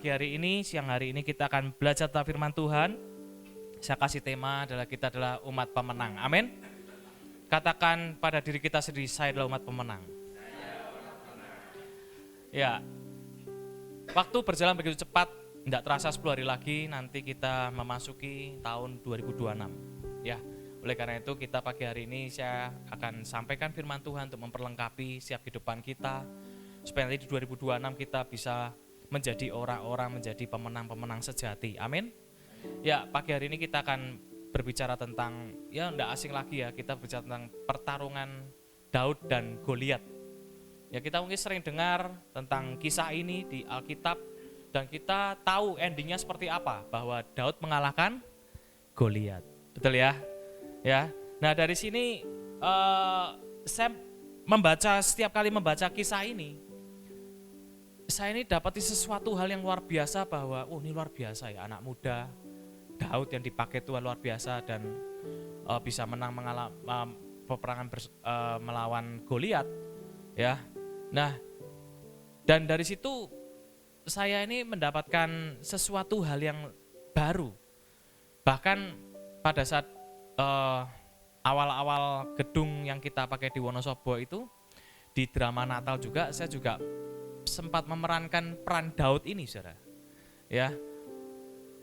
pagi hari ini, siang hari ini kita akan belajar tentang firman Tuhan. Saya kasih tema adalah kita adalah umat pemenang. Amin. Katakan pada diri kita sendiri, saya adalah umat pemenang. Ya, waktu berjalan begitu cepat, tidak terasa 10 hari lagi nanti kita memasuki tahun 2026. Ya, oleh karena itu kita pagi hari ini saya akan sampaikan firman Tuhan untuk memperlengkapi setiap kehidupan kita, supaya nanti di 2026 kita bisa menjadi orang-orang, menjadi pemenang-pemenang sejati. Amin. Ya, pagi hari ini kita akan berbicara tentang, ya enggak asing lagi ya, kita berbicara tentang pertarungan Daud dan Goliat. Ya, kita mungkin sering dengar tentang kisah ini di Alkitab, dan kita tahu endingnya seperti apa, bahwa Daud mengalahkan Goliat. Betul ya? Ya. Nah, dari sini saya setiap kali membaca kisah ini, saya ini dapati sesuatu hal yang luar biasa, bahwa ini luar biasa ya, anak muda Daud yang dipakai Tuhan luar biasa dan bisa menang peperangan melawan Goliat ya. Nah, dan dari situ saya ini mendapatkan sesuatu hal yang baru. Bahkan pada saat awal-awal gedung yang kita pakai di Wonosobo itu, di drama Natal juga, saya juga sempat memerankan peran Daud ini, saudara. Ya,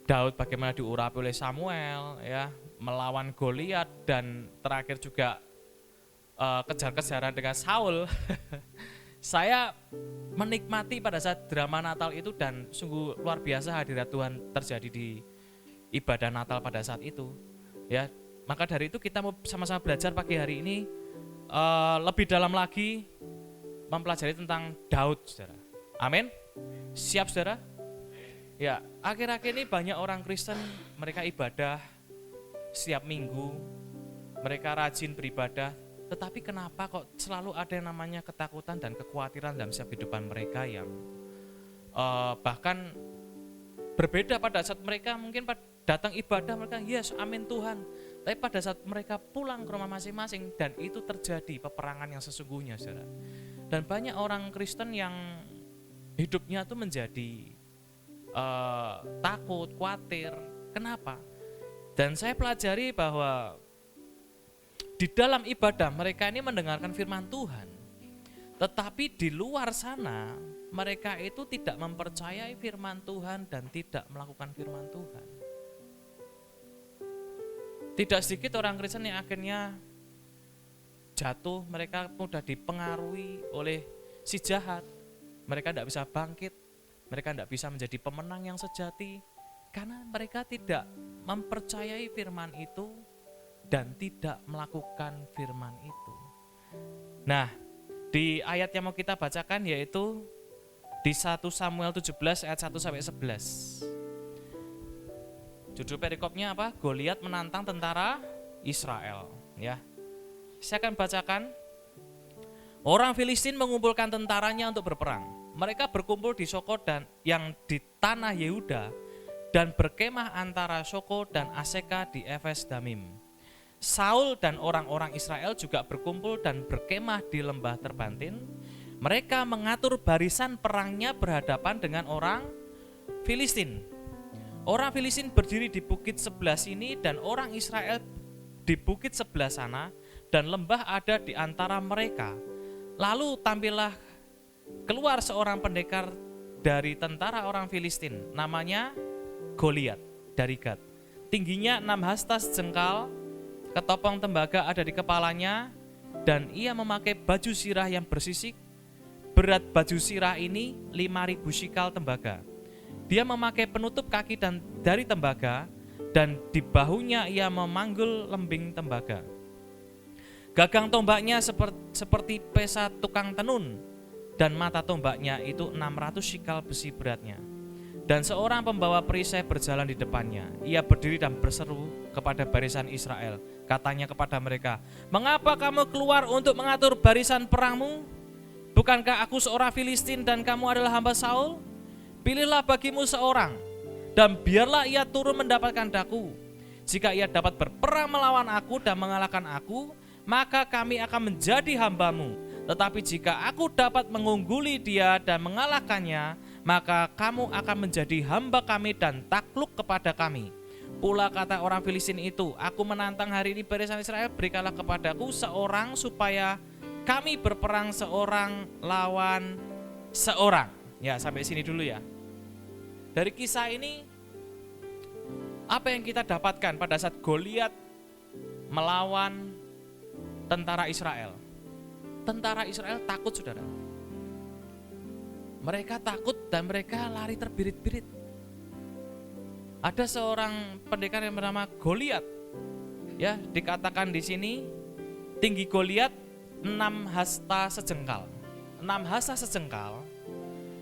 Daud bagaimana diurapi oleh Samuel, ya, melawan Goliat, dan terakhir juga kejar-kejaran dengan Saul. Saya menikmati pada saat drama Natal itu, dan sungguh luar biasa hadirat Tuhan terjadi di ibadah Natal pada saat itu. Ya, maka dari itu kita mau sama-sama belajar pagi hari ini lebih dalam lagi mempelajari tentang Daud, saudara. Amin. Siap, saudara? Ya, akhir-akhir ini banyak orang Kristen, mereka ibadah setiap minggu, mereka rajin beribadah, tetapi kenapa kok selalu ada yang namanya ketakutan dan kekhawatiran dalam setiap kehidupan mereka yang bahkan berbeda pada saat mereka mungkin datang ibadah, mereka yes, amin Tuhan. Tapi pada saat mereka pulang ke rumah masing-masing, dan itu terjadi peperangan yang sesungguhnya, saudara. Dan banyak orang Kristen yang hidupnya itu menjadi takut, khawatir. Kenapa? Dan saya pelajari bahwa di dalam ibadah mereka ini mendengarkan firman Tuhan, tetapi di luar sana mereka itu tidak mempercayai firman Tuhan dan tidak melakukan firman Tuhan. Tidak sedikit orang Kristen yang akhirnya jatuh, mereka mudah dipengaruhi oleh si jahat. Mereka tidak bisa bangkit, mereka tidak bisa menjadi pemenang yang sejati, karena mereka tidak mempercayai firman itu dan tidak melakukan firman itu. Nah, di ayat yang mau kita bacakan yaitu di 1 Samuel 17 ayat 1 sampai 11. Judul perikopnya apa? Goliat menantang tentara Israel, ya. Saya akan bacakan. Orang Filistin mengumpulkan tentaranya untuk berperang. Mereka berkumpul di Soko dan yang di tanah Yehuda, dan berkemah antara Soko dan Aseka di Efes Damim. Saul dan orang-orang Israel juga berkumpul dan berkemah di lembah Terbantin. Mereka mengatur barisan perangnya berhadapan dengan orang Filistin. Orang Filistin berdiri di bukit sebelah sini dan orang Israel di bukit sebelah sana, dan lembah ada di antara mereka. Lalu tampillah keluar seorang pendekar dari tentara orang Filistin, namanya Goliat dari Gat. Tingginya 6 hasta sejengkal, ketopong tembaga ada di kepalanya, dan ia memakai baju sirah yang bersisik. Berat baju sirah ini 5.000 shikal tembaga. Dia memakai penutup kaki dan dari tembaga, dan di bahunya ia memanggul lembing tembaga. Gagang tombaknya seperti pesa tukang tenun, dan mata tombaknya itu 600 shikal besi beratnya. Dan seorang pembawa perisai berjalan di depannya. Ia berdiri dan berseru kepada barisan Israel. Katanya kepada mereka, "Mengapa kamu keluar untuk mengatur barisan perangmu? Bukankah aku seorang Filistin dan kamu adalah hamba Saul? Pilihlah bagimu seorang, dan biarlah ia turun mendapatkan daku. Jika ia dapat berperang melawan aku dan mengalahkan aku, maka kami akan menjadi hambamu. Tetapi jika aku dapat mengungguli dia dan mengalahkannya, maka kamu akan menjadi hamba kami dan takluk kepada kami. Pula kata orang Filistin itu, aku menantang hari ini barisan Israel, berikanlah kepadaku seorang supaya kami berperang seorang lawan seorang. Ya, sampai sini dulu ya. Dari kisah ini, apa yang kita dapatkan pada saat Goliat melawan tentara Israel? Tentara Israel takut, saudara. Mereka takut dan mereka lari terbirit-birit. Ada seorang pendekar yang bernama Goliat. Ya, dikatakan di sini tinggi Goliat 6 hasta sejengkal. 6 hasta sejengkal.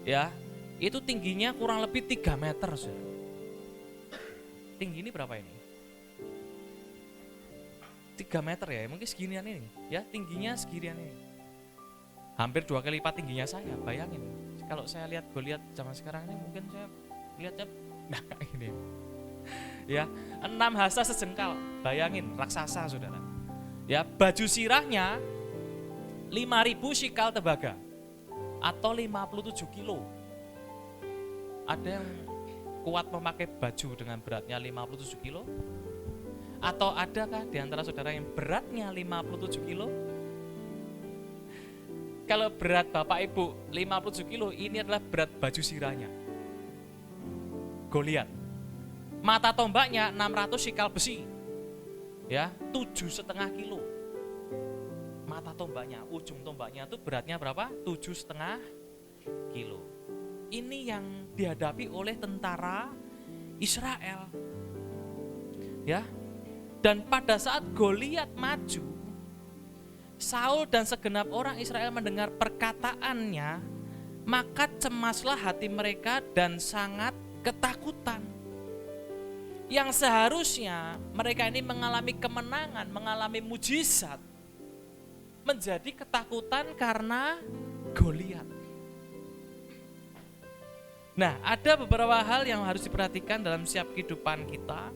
Ya, itu tingginya kurang lebih 3 meter, saudara. Tinggi ini berapa ini? 3 meter ya, mungkin seginian ini. Ya, tingginya seginian ini. Hampir 2 kali lipat tingginya saya, bayangin. Kalau saya lihat Goliat zaman sekarang ini mungkin saya lihatnya nah ini. Ya, 6 hasta sejengkal. Bayangin, raksasa, saudara. Ya, baju sirahnya 5.000 shikal tembaga atau 57 kilo. Ada yang kuat memakai baju dengan beratnya 57 kilo? Atau adakah di antara saudara yang beratnya 57 kilo? Kalau berat Bapak Ibu 57 kilo, ini adalah berat baju sirahnya Goliat. Mata tombaknya 600 shikal besi. Ya, 7,5 kilo. Mata tombaknya, ujung tombaknya itu beratnya berapa? 7,5 kilo. Ini yang dihadapi oleh tentara Israel. Ya. Dan pada saat Goliat maju, Saul dan segenap orang Israel mendengar perkataannya, maka cemaslah hati mereka dan sangat ketakutan. Yang seharusnya mereka ini mengalami kemenangan, mengalami mujizat, menjadi ketakutan karena Goliat. Nah, ada beberapa hal yang harus diperhatikan dalam setiap kehidupan kita.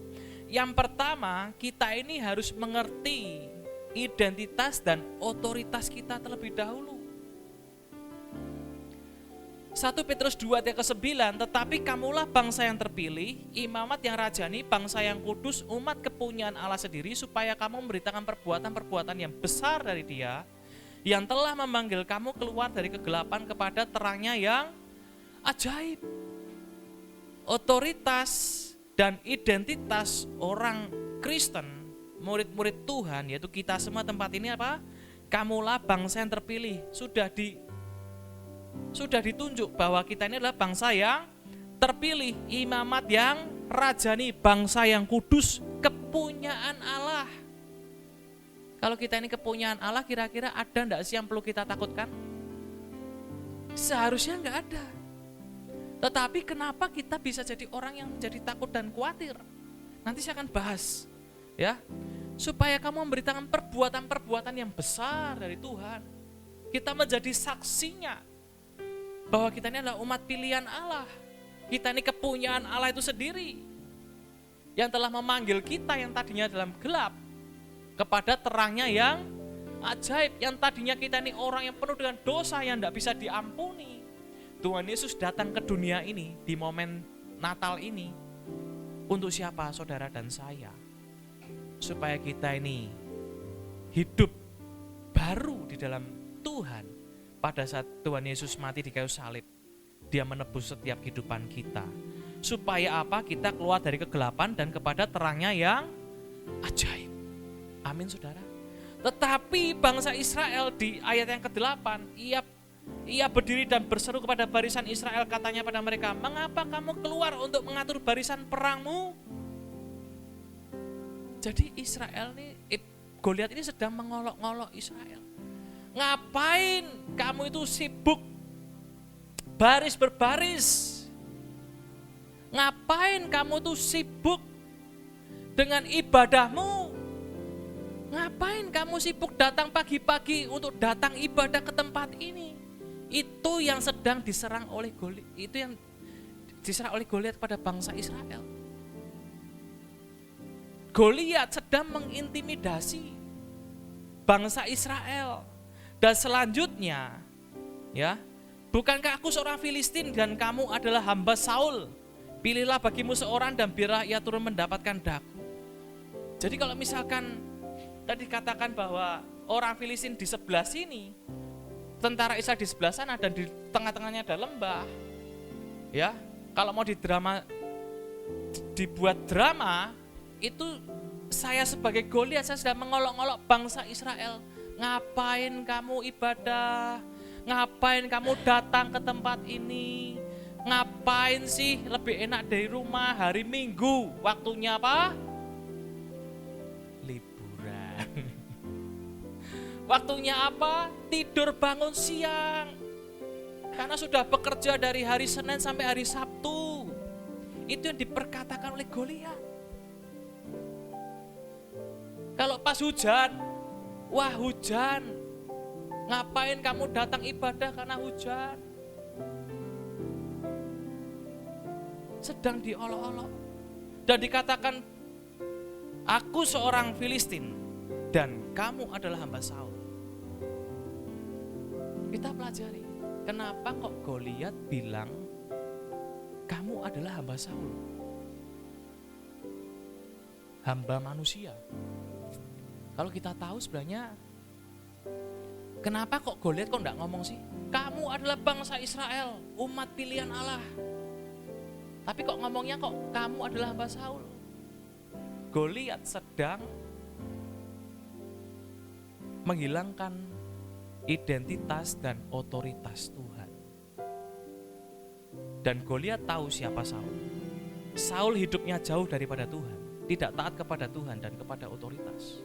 Yang pertama, kita ini harus mengerti identitas dan otoritas kita terlebih dahulu. 1 Petrus 2 ayat ke-9, tetapi kamulah bangsa yang terpilih, imamat yang rajani, bangsa yang kudus, umat kepunyaan Allah sendiri, supaya kamu memberitakan perbuatan-perbuatan yang besar dari Dia, yang telah memanggil kamu keluar dari kegelapan kepada terangnya yang ajaib. Otoritas dan identitas orang Kristen, murid-murid Tuhan, yaitu kita semua tempat ini apa? Kamulah bangsa yang terpilih. Sudah ditunjuk bahwa kita ini adalah bangsa yang terpilih, imamat yang rajani, bangsa yang kudus, kepunyaan Allah. Kalau kita ini kepunyaan Allah, kira-kira ada enggak sih yang perlu kita takutkan? Seharusnya enggak ada. Tetapi kenapa kita bisa jadi orang yang menjadi takut dan khawatir? Nanti saya akan bahas, ya, supaya kamu memberitakan perbuatan-perbuatan yang besar dari Tuhan. Kita menjadi saksinya bahwa kita ini adalah umat pilihan Allah. Kita ini kepunyaan Allah itu sendiri, yang telah memanggil kita yang tadinya dalam gelap kepada terangnya yang ajaib. Yang tadinya kita ini orang yang penuh dengan dosa yang tidak bisa diampuni, Tuhan Yesus datang ke dunia ini di momen Natal ini. Untuk siapa? Saudara dan saya. Supaya kita ini hidup baru di dalam Tuhan. Pada saat Tuhan Yesus mati di kayu salib, Dia menebus setiap kehidupan kita. Supaya apa? Kita keluar dari kegelapan dan kepada terangnya yang ajaib. Amin, saudara. Tetapi bangsa Israel di ayat yang ke-8, ia berdiri dan berseru kepada barisan Israel, katanya pada mereka, mengapa kamu keluar untuk mengatur barisan perangmu? Jadi Israel ini, Goliat ini sedang mengolok-ngolok Israel. Ngapain kamu itu sibuk baris berbaris? Ngapain kamu tuh sibuk dengan ibadahmu? Ngapain kamu sibuk datang pagi-pagi untuk datang ibadah ke tempat ini? Itu yang sedang diserang oleh Goliat. Itu yang diserang oleh Goliat pada bangsa Israel. Goliat sedang mengintimidasi bangsa Israel. Dan selanjutnya, ya, Bukankah aku seorang Filistin dan kamu adalah hamba Saul? Pilihlah bagimu seorang dan biarlah ia turun mendapatkan daku. Jadi kalau misalkan tadi katakan bahwa orang Filistin di sebelah sini, tentara Israel di sebelah sana dan di tengah-tengahnya ada lembah. Ya, kalau mau dibuat drama, itu saya sebagai Goliat, saya sedang mengolok-olok bangsa Israel. Ngapain kamu ibadah? Ngapain kamu datang ke tempat ini? Ngapain sih, lebih enak dari rumah, hari Minggu, waktunya apa? Liburan. Waktunya apa? Tidur bangun siang. Karena sudah bekerja dari hari Senin sampai hari Sabtu. Itu yang diperkatakan oleh Goliat. Kalau pas hujan, wah hujan. Ngapain kamu datang ibadah karena hujan? Sedang diolok-olok. Dan dikatakan, aku seorang Filistin dan kamu adalah hamba Saul. Kita pelajari, kenapa kok Goliat bilang kamu adalah hamba Saul? Hamba manusia. Kalau kita tahu sebenarnya, kenapa kok Goliat kok enggak ngomong sih? Kamu adalah bangsa Israel, umat pilihan Allah. Tapi kok ngomongnya kok kamu adalah hamba Saul? Goliat sedang menghilangkan identitas dan otoritas Tuhan. Dan Goliat tahu siapa Saul. Saul hidupnya jauh daripada Tuhan, tidak taat kepada Tuhan dan kepada otoritas.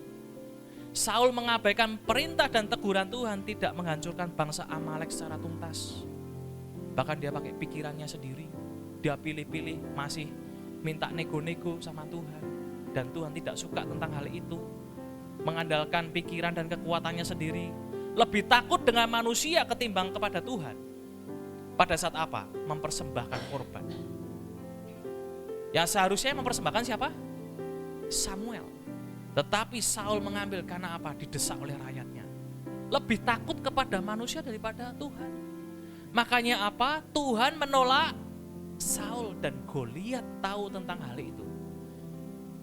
Saul mengabaikan perintah dan teguran Tuhan, tidak menghancurkan bangsa Amalek secara tuntas. Bahkan dia pakai pikirannya sendiri, dia pilih-pilih, masih minta nego-nego sama Tuhan. Dan Tuhan tidak suka tentang hal itu. Mengandalkan pikiran dan kekuatannya sendiri, lebih takut dengan manusia ketimbang kepada Tuhan. Pada saat apa? Mempersembahkan korban. Yang seharusnya mempersembahkan siapa? Samuel. Tetapi Saul mengambil karena apa? Didesak oleh rakyatnya. Lebih takut kepada manusia daripada Tuhan. Makanya apa? Tuhan menolak Saul, dan Goliat tahu tentang hal itu.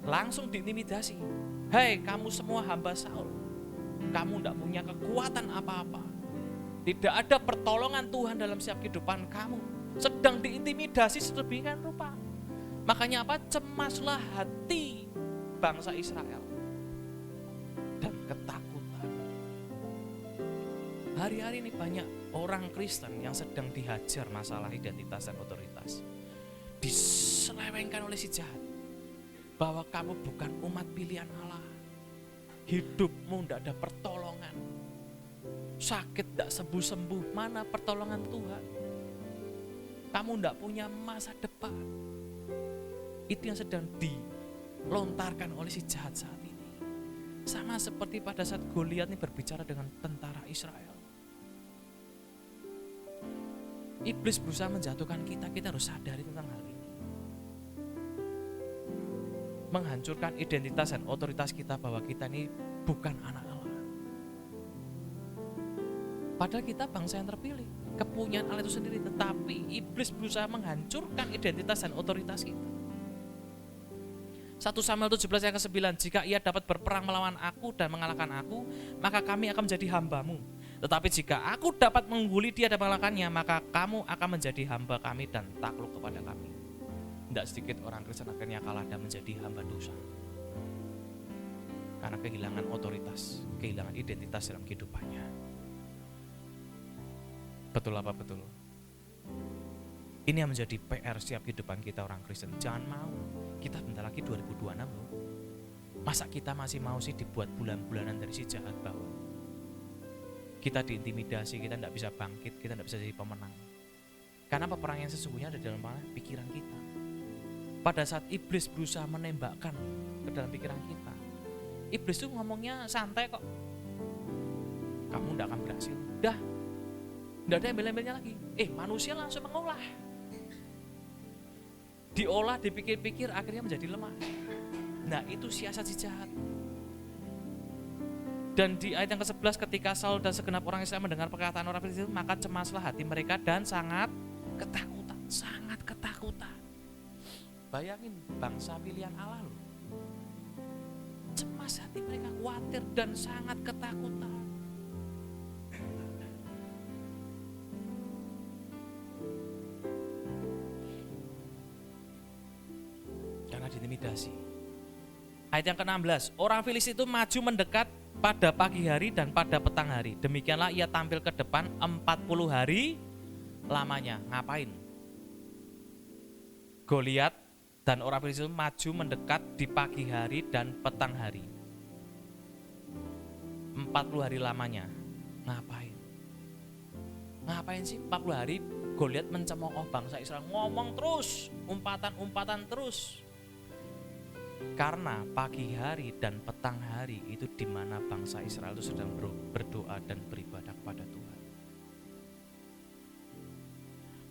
Langsung diintimidasi. Hei, kamu semua hamba Saul. Kamu tidak punya kekuatan apa-apa. Tidak ada pertolongan Tuhan dalam setiap kehidupan kamu. Sedang diintimidasi sedemikian rupa. Makanya apa? Cemaslah hati bangsa Israel dan ketakutan. Hari-hari ini banyak orang Kristen yang sedang dihajar masalah identitas dan otoritas. Diselewengkan oleh si jahat bahwa kamu bukan umat pilihan Allah. Hidupmu tidak ada pertolongan. Sakit tidak sembuh-sembuh, mana pertolongan Tuhan? Kamu tidak punya masa depan. Itu yang sedang dilontarkan oleh si jahat saat ini. Sama seperti pada saat Goliat ini berbicara dengan tentara Israel. Iblis berusaha menjatuhkan kita harus sadari tentang hal ini. Menghancurkan identitas dan otoritas kita bahwa kita ini bukan anak Allah. Padahal kita bangsa yang terpilih, kepunyaan Allah itu sendiri, tetapi iblis berusaha menghancurkan identitas dan otoritas kita. 1 Samuel 17 ayat ke-9, jika ia dapat berperang melawan aku dan mengalahkan aku, maka kami akan menjadi hambamu. Tetapi jika aku dapat mengungguli dia dan mengalahkannya, maka kamu akan menjadi hamba kami dan takluk kepada kami. Tidak sedikit orang Kristen akhirnya kalah dan menjadi hamba dosa. Karena kehilangan otoritas, kehilangan identitas dalam kehidupannya. Betul apa betul? Ini yang menjadi PR setiap kehidupan kita orang Kristen. Jangan mau. Kita bentar lagi 2026 loh. Masa kita masih mau sih dibuat bulan-bulanan dari si jahat bahwa kita diintimidasi, kita tidak bisa bangkit, kita tidak bisa jadi pemenang. Karena peperangan yang sesungguhnya ada dalam pikiran kita. Pada saat iblis berusaha menembakkan ke dalam pikiran kita, iblis tuh ngomongnya santai kok. Kamu tidak akan berhasil. Dah, tidak ada embel-embelnya lagi. Manusia langsung mengolah. Diolah, dipikir-pikir, akhirnya menjadi lemah. Nah, itu siasat si jahat. Dan di ayat yang ke-11, ketika Saul dan segenap orang Israel mendengar perkataan orang Filistin itu, maka cemaslah hati mereka dan sangat ketakutan, sangat ketakutan. Bayangin, bangsa pilihan Allah loh. Cemas hati mereka, khawatir dan sangat ketakutan. Karena diintimidasi. Ayat yang ke-16, orang Filistin itu maju mendekat pada pagi hari dan pada petang hari. Demikianlah ia tampil ke depan 40 hari lamanya. Ngapain? Goliat dan orang Filistin maju mendekat di pagi hari dan petang hari. 40 hari lamanya. Ngapain? Ngapain sih 40 hari Goliat mencemooh bangsa Israel, ngomong terus, umpatan-umpatan terus. Karena pagi hari dan petang hari itu di mana bangsa Israel itu sedang berdoa dan beribadah kepada Tuhan.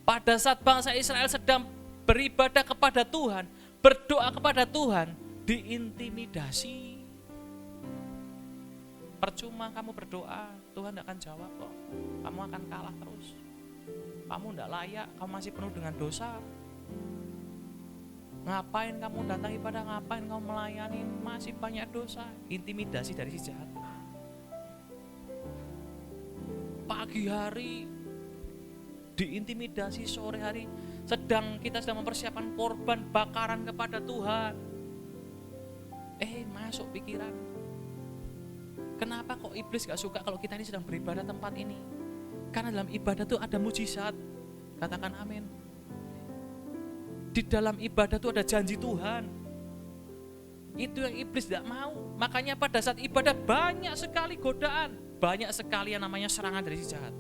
Pada saat bangsa Israel sedang beribadah kepada Tuhan, berdoa kepada Tuhan, diintimidasi. Percuma kamu berdoa, Tuhan tidak akan jawab kok. Kamu akan kalah terus. Kamu tidak layak, kamu masih penuh dengan dosa. Ngapain kamu datang ibadah, ngapain kamu melayani, masih banyak dosa. Intimidasi dari si jahat. Pagi hari diintimidasi, sore hari kita sedang mempersiapkan korban bakaran kepada Tuhan. Masuk pikiran, kenapa kok iblis gak suka kalau kita ini sedang beribadah tempat ini? Karena dalam ibadah itu ada mujizat. Katakan amin. Di dalam ibadah itu ada janji Tuhan. Itu yang iblis tidak mau. Makanya pada saat ibadah banyak sekali godaan, banyak sekali yang namanya serangan dari si jahat.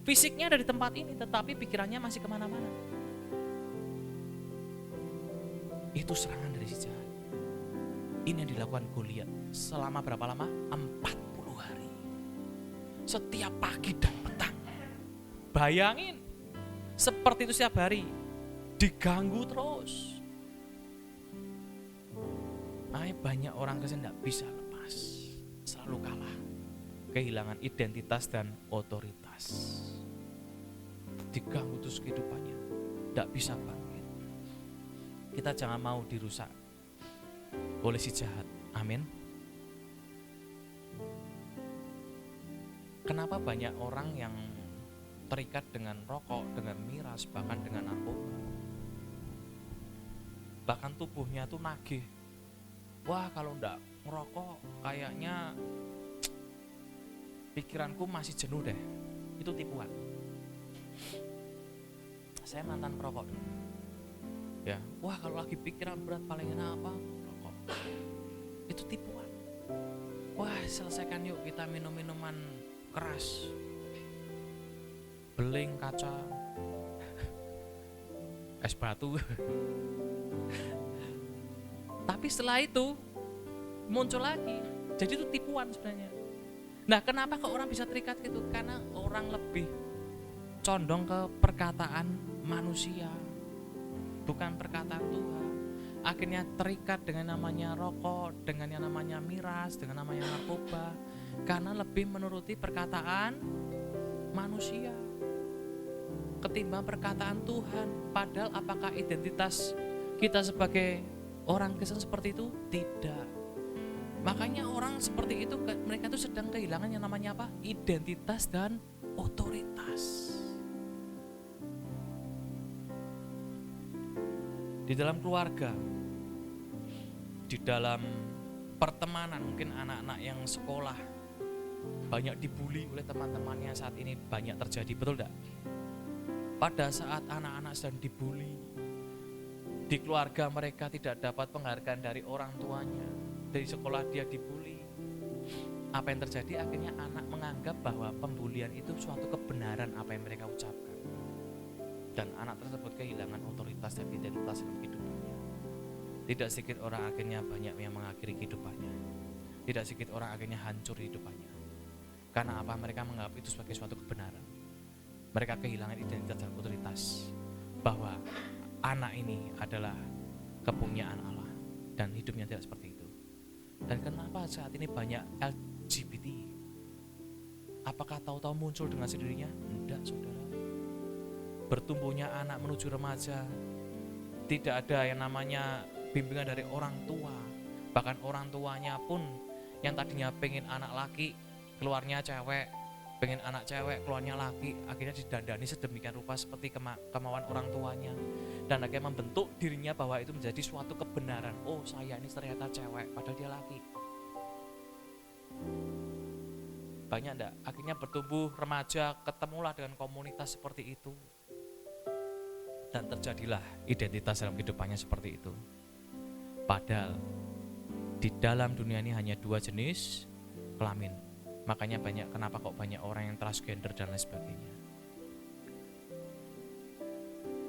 Fisiknya ada di tempat ini, tetapi pikirannya masih kemana-mana. Itu serangan dari si jahat. Ini yang dilakukan Goliat selama berapa lama? 40 hari. Setiap pagi dan petang. Bayangin, seperti itu setiap hari. Diganggu terus. Makanya banyak orang Kristen tidak bisa lepas, selalu kalah, kehilangan identitas dan otoritas, diganggu terus kehidupannya, tidak bisa bangkit. Kita jangan mau dirusak oleh si jahat. Amin. Kenapa banyak orang yang terikat dengan rokok, dengan miras, bahkan dengan narkoba? Bahkan tubuhnya tuh nagih. Wah, kalau enggak ngerokok kayaknya pikiranku masih jenuh deh. Itu tipuan. Saya mantan perokok dulu. Ya, wah kalau lagi pikiran berat paling enak apa? Rokok. Itu tipuan. Wah, selesaikan yuk kita minum minuman keras. Beling, kaca, es batu. Tapi setelah itu muncul lagi. Jadi itu tipuan sebenarnya. Nah, kenapa kok orang bisa terikat gitu? Karena orang lebih condong ke perkataan manusia, bukan perkataan Tuhan. Akhirnya terikat dengan namanya rokok, dengan yang namanya miras, dengan namanya narkoba, karena lebih menuruti perkataan manusia ketimbang perkataan Tuhan. Padahal apakah identitas kita sebagai orang Kristen seperti itu? Tidak. Makanya orang seperti itu, mereka itu sedang kehilangan yang namanya apa? Identitas dan otoritas. Di dalam keluarga, di dalam pertemanan, mungkin anak-anak yang sekolah banyak dibully oleh teman-temannya. Saat ini banyak terjadi, betul tidak? Pada saat anak-anak sedang dibully, di keluarga mereka tidak dapat penghargaan dari orang tuanya, dari sekolah dia dibully. Apa yang terjadi? Akhirnya anak menganggap bahwa pembulian itu suatu kebenaran apa yang mereka ucapkan. Dan anak tersebut kehilangan otoritas dan identitas dalam kehidupannya. Tidak sedikit orang akhirnya banyak yang mengakhiri kehidupannya. Tidak sedikit orang akhirnya hancur kehidupannya. Karena apa? Mereka menganggap itu sebagai suatu kebenaran. Mereka kehilangan identitas dan otoritas bahwa anak ini adalah kepunyaan Allah dan hidupnya tidak seperti itu. Dan kenapa saat ini banyak LGBT. Apakah tahu-tahu muncul dengan sendirinya? Tidak, saudara. Bertumbuhnya anak menuju remaja, tidak ada yang namanya bimbingan dari orang tua. Bahkan orang tuanya pun yang tadinya pengen anak laki, keluarnya cewek, pengen anak cewek, keluarnya laki, akhirnya didandani sedemikian rupa seperti kemauan orang tuanya. Dan akhirnya membentuk dirinya bahwa itu menjadi suatu kebenaran. Oh, saya ini ternyata cewek, padahal dia laki. Banyak enggak? Akhirnya bertumbuh remaja, ketemulah dengan komunitas seperti itu. Dan terjadilah identitas dalam kehidupannya seperti itu. Padahal di dalam dunia ini hanya 2 jenis kelamin. Makanya kenapa kok banyak orang yang transgender dan lain sebagainya.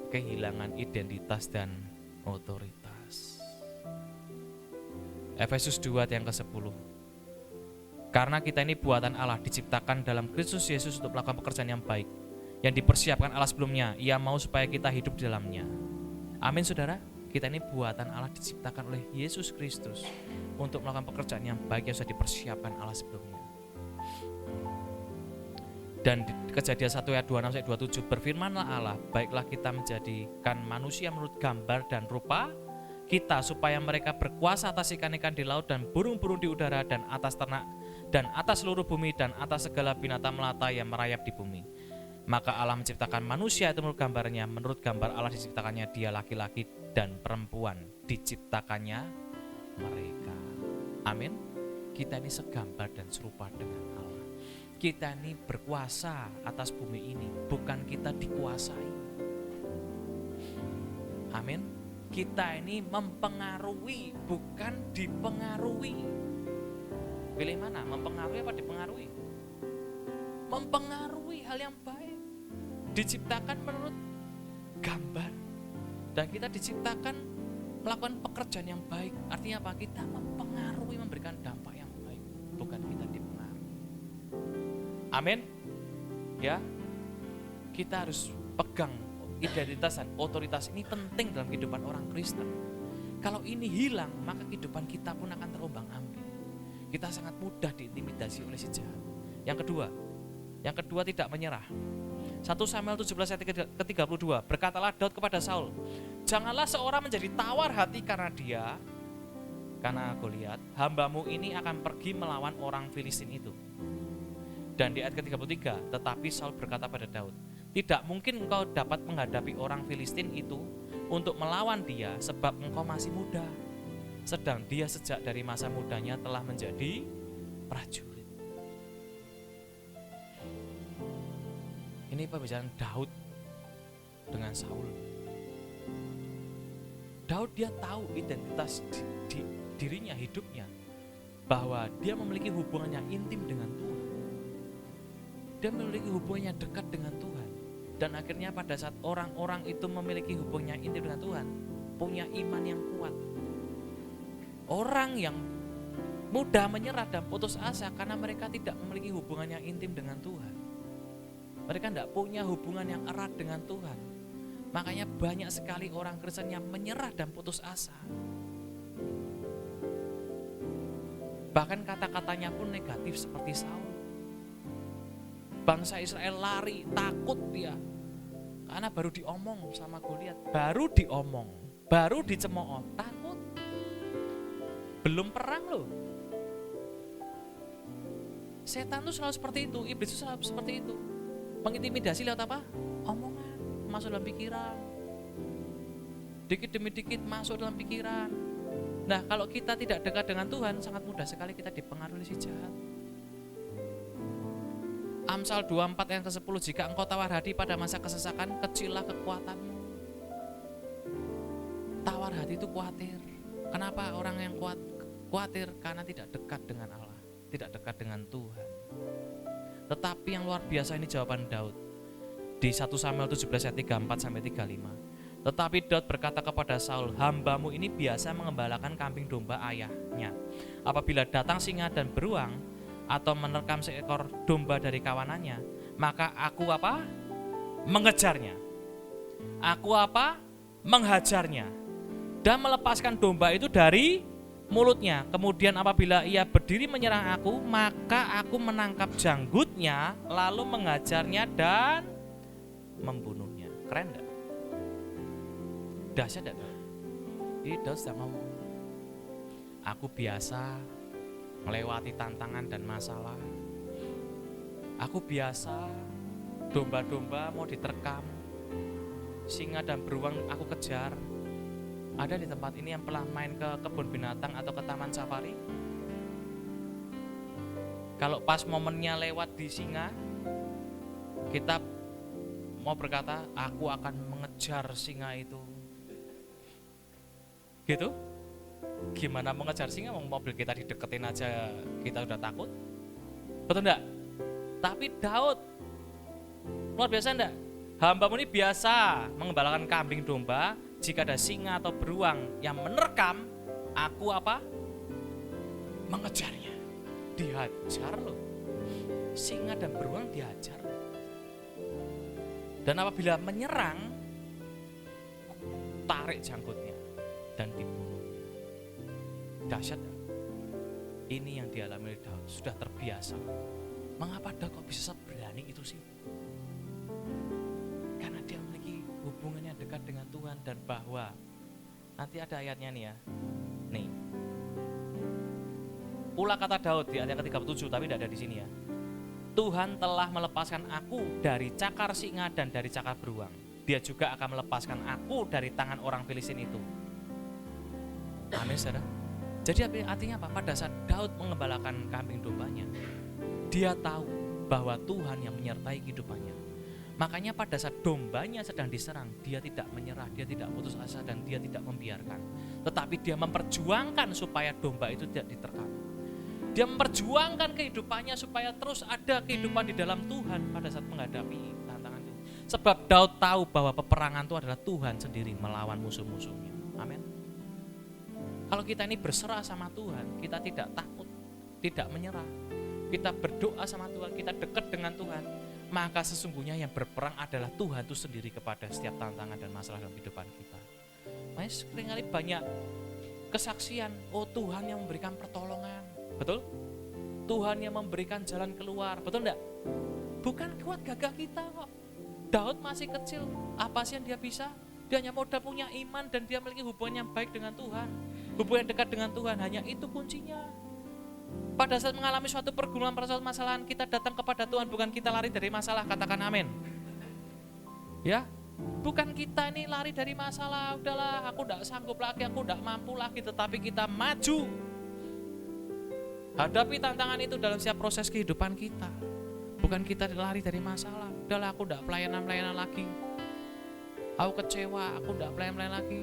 Kehilangan identitas dan otoritas. Efesus 2 ayat yang ke-10. Karena kita ini buatan Allah, diciptakan dalam Kristus Yesus untuk melakukan pekerjaan yang baik, yang dipersiapkan Allah sebelumnya. Ia mau supaya kita hidup di dalamnya. Amin, saudara. Kita ini buatan Allah, diciptakan oleh Yesus Kristus untuk melakukan pekerjaan yang baik yang sudah dipersiapkan Allah sebelumnya. Dan di Kejadian 1 ayat 26 sampai 27, berfirmanlah Allah, baiklah kita menjadikan manusia menurut gambar dan rupa kita, supaya mereka berkuasa atas ikan-ikan di laut dan burung-burung di udara dan atas ternak dan atas seluruh bumi dan atas segala binatang melata yang merayap di bumi. Maka Allah menciptakan manusia itu menurut gambarnya, menurut gambar Allah diciptakannya dia, laki-laki dan perempuan diciptakannya mereka. Amin. Kita ini segambar dan serupa dengan Allah. Kita ini berkuasa atas bumi ini, bukan kita dikuasai. Amin. Kita ini mempengaruhi, bukan dipengaruhi. Pilih mana? Mempengaruhi apa dipengaruhi? Mempengaruhi hal yang baik. Diciptakan menurut gambar. Dan kita diciptakan melakukan pekerjaan yang baik. Artinya apa? Kita mempengaruhi, memberikan dampak yang baik, bukan kita dipengaruhi. Amin. Ya. Kita harus pegang identitas dan otoritas ini, penting dalam kehidupan orang Kristen. Kalau ini hilang, maka kehidupan kita pun akan terombang-ambing. Kita sangat mudah diintimidasi oleh si jahat. Yang kedua tidak menyerah. 1 Samuel 17 ayat ke-32, berkatalah Daud kepada Saul, janganlah seorang menjadi tawar hati karena Goliat, hambamu ini akan pergi melawan orang Filistin itu. Dan di ayat ke-33, tetapi Saul berkata pada Daud, tidak mungkin engkau dapat menghadapi orang Filistin itu untuk melawan dia, sebab engkau masih muda. Sedang dia sejak dari masa mudanya telah menjadi prajurit. Ini pembicaraan Daud dengan Saul. Daud dia tahu identitas dirinya, hidupnya, bahwa dia memiliki hubungan yang intim dengan Tuhan. Dia memiliki hubungan yang dekat dengan Tuhan. Dan akhirnya pada saat orang-orang itu memiliki hubungan yang intim dengan Tuhan, punya iman yang kuat. Orang yang mudah menyerah dan putus asa karena mereka tidak memiliki hubungan yang intim dengan Tuhan. Mereka tidak punya hubungan yang erat dengan Tuhan. Makanya banyak sekali orang Kristen yang menyerah dan putus asa. Bahkan kata-katanya pun negatif seperti Saul. Bangsa Israel lari, takut dia. Karena baru diomong sama Goliat, baru diomong, baru dicemooh, takut. Belum perang loh. Setan tuh selalu seperti itu, iblis itu selalu seperti itu. Mengintimidasi lewat apa? Omongan, masuk dalam pikiran. Dikit demi dikit masuk dalam pikiran. Nah, kalau kita tidak dekat dengan Tuhan, sangat mudah sekali kita dipengaruhi si jahat. Amsal 24 yang ke-10, jika engkau tawar hati pada masa kesesakan, kecillah kekuatanmu. Tawar hati itu khawatir. Kenapa orang yang khawatir? Karena tidak dekat dengan Allah, tidak dekat dengan Tuhan. Tetapi yang luar biasa ini jawaban Daud. Di 1 Samuel 17 ayat 34 sampai 35. Tetapi Daud berkata kepada Saul, hambamu ini biasa mengembalakan kambing domba ayahnya. Apabila datang singa dan beruang, atau menerkam seekor domba dari kawanannya, maka aku apa? Mengejarnya. Aku apa? Menghajarnya. Dan melepaskan domba itu dari mulutnya. Kemudian apabila ia berdiri menyerang aku, maka aku menangkap janggutnya, lalu mengajarnya dan membunuhnya. Keren enggak? Dahsyat enggak? Ini Daud sedang ngomong, aku biasa melewati tantangan dan masalah. Aku biasa domba-domba mau diterkam, singa dan beruang aku kejar. Ada di tempat ini yang pernah main ke kebun binatang atau ke taman safari? Kalau pas momennya lewat di singa, kita mau berkata, aku akan mengejar singa itu. Gitu? Gimana mengejar singa? Mobil kita dideketin aja kita udah takut. Betul enggak? Tapi Daud luar biasa enggak? Hambamu ini biasa mengembalakan kambing domba. Jika ada singa atau beruang yang menerkam, aku apa? Mengejarnya. Dihajar loh. Singa dan beruang dihajar. Dan apabila menyerang, tarik janggutnya dan dibunuhnya. Dahsyat. Ini yang dialami Daud, sudah terbiasa. Mengapa Daud kok bisa berani itu sih? Karena dia memiliki hubungannya dekat dengan Tuhan, dan bahwa nanti ada ayatnya nih ya. Nih. Pula kata Daud di ayat ke-37, tapi tidak ada di sini ya. Tuhan telah melepaskan aku dari cakar singa dan dari cakar beruang. Dia juga akan melepaskan aku dari tangan orang Filistin itu. Amin, saudara. Jadi artinya apa? Pada saat Daud mengembalakan kambing dombanya, dia tahu bahwa Tuhan yang menyertai kehidupannya. Makanya pada saat dombanya sedang diserang, dia tidak menyerah, dia tidak putus asa, dan dia tidak membiarkan. Tetapi dia memperjuangkan supaya domba itu tidak diterkam. Dia memperjuangkan kehidupannya supaya terus ada kehidupan di dalam Tuhan pada saat menghadapi tantangan itu. Sebab Daud tahu bahwa peperangan itu adalah Tuhan sendiri melawan musuh-musuhnya. Amin. Kalau kita ini berserah sama Tuhan, kita tidak takut, tidak menyerah. Kita berdoa sama Tuhan, kita dekat dengan Tuhan, maka sesungguhnya yang berperang adalah Tuhan itu sendiri kepada setiap tantangan dan masalah dalam kehidupan kita. Makanya seringkali banyak kesaksian, oh Tuhan yang memberikan pertolongan, betul? Tuhan yang memberikan jalan keluar, betul enggak? Bukan kuat gagah kita kok. Daud masih kecil, apa sih yang dia bisa? Dia hanya modal punya iman dan dia memiliki hubungan yang baik dengan Tuhan. Hubungan dekat dengan Tuhan, hanya itu kuncinya. Pada saat mengalami suatu pergumulan, pada suatu masalahan, kita datang kepada Tuhan, bukan kita lari dari masalah. Katakan amin. Ya, bukan kita ini lari dari masalah, udahlah aku tidak sanggup lagi, aku tidak mampu lagi, tetapi kita maju. Hadapi tantangan itu dalam setiap proses kehidupan kita. Bukan kita lari dari masalah, udahlah aku tidak pelayanan lagi. Aku kecewa, aku tidak pelayan-pelayan lagi.